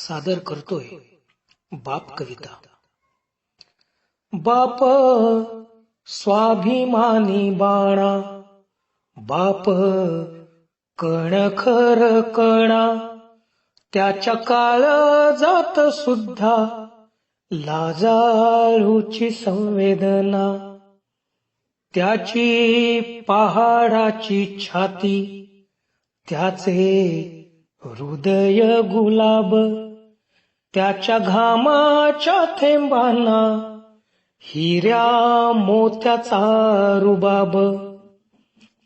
सादर करतोय बाप कविता. बाप स्वाभिमानी बाणा, बाप कणखर कणा, त्याच्या काळजात सुद्धा लाजाळूची संवेदना. त्याची पहाडाची छाती, त्याचे हृदय गुलाब, त्याच्या घामाच्या थेंबांना हिऱ्या मोत्याचा रुबाब.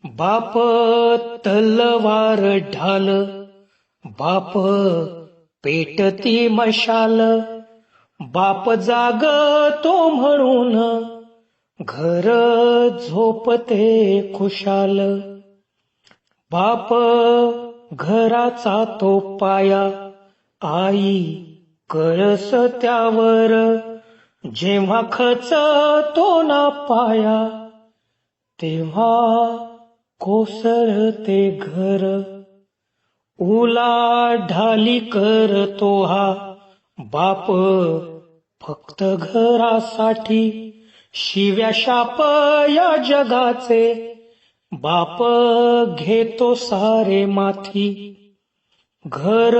बाप तलवार ढाल, बाप पेटती मशाल, बाप जागतो म्हणून घर झोपते खुशाल. बाप घराचा तो पाया, आई कळस त्यावर, जेव्हा खचतो ना पाया तेव्हा कोसळते घर. उलाढाली करतो हा बाप फक्त घरासाठी, शिव्या शाप या जगाचे बाप घेतो सारे माथी. घर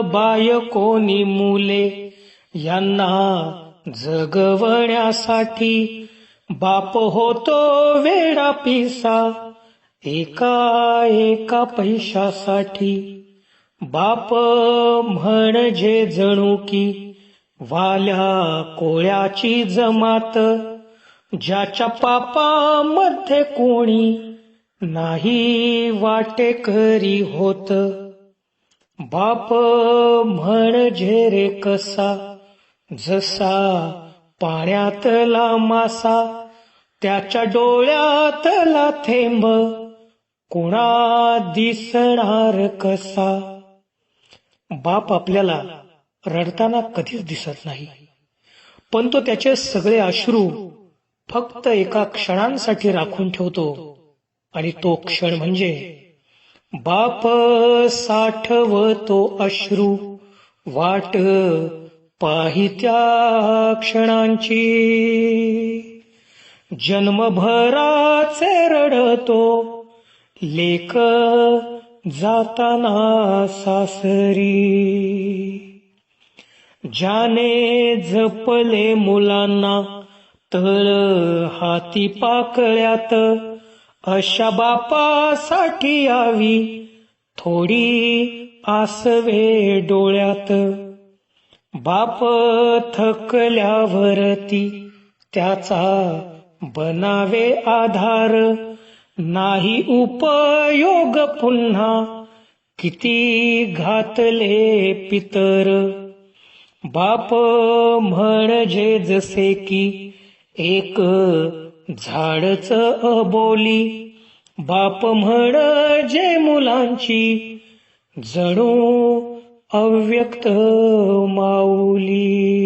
बायकोनी मुले यांना जगवण्यासाठी बाप होतो वेडा पिसा एका पैशासाठी. बाप म्हणजे जणू की वाल्या कोळ्याची जमात, ज्याच्या पापामध्ये कोणी नाही वाटेकरी होत. बाप म्हणजे रे कसा, जसा पाण्यातला मासा, त्याच्या डोळ्यातला थेंब कुणा दिसणार कसा. बाप आपल्याला रडताना कधीच दिसत नाही, पण तो त्याचे सगळे अश्रू फक्त एका क्षणांसाठी राखून ठेवतो, आणि तो क्षण म्हणजे बाप साठवतो अश्रू वाट पाहित्या क्षणांची. जन्मभराचे रडतो लेक जाताना सासरी. ज्याने जपले मुलांना तळ हाती पाकळ्यात, अशा बापासाठी यावी थोडी आसवे डोळ्यात. बाप थकल्यावरती त्याचा बनावे आधार, नाही उपयोग पुन्हा किती घातले पितर. बाप म्हणजे जसे की एक झाडच अबोली, बाप म्हणजे मुलांची जणू अव्यक्त माऊली.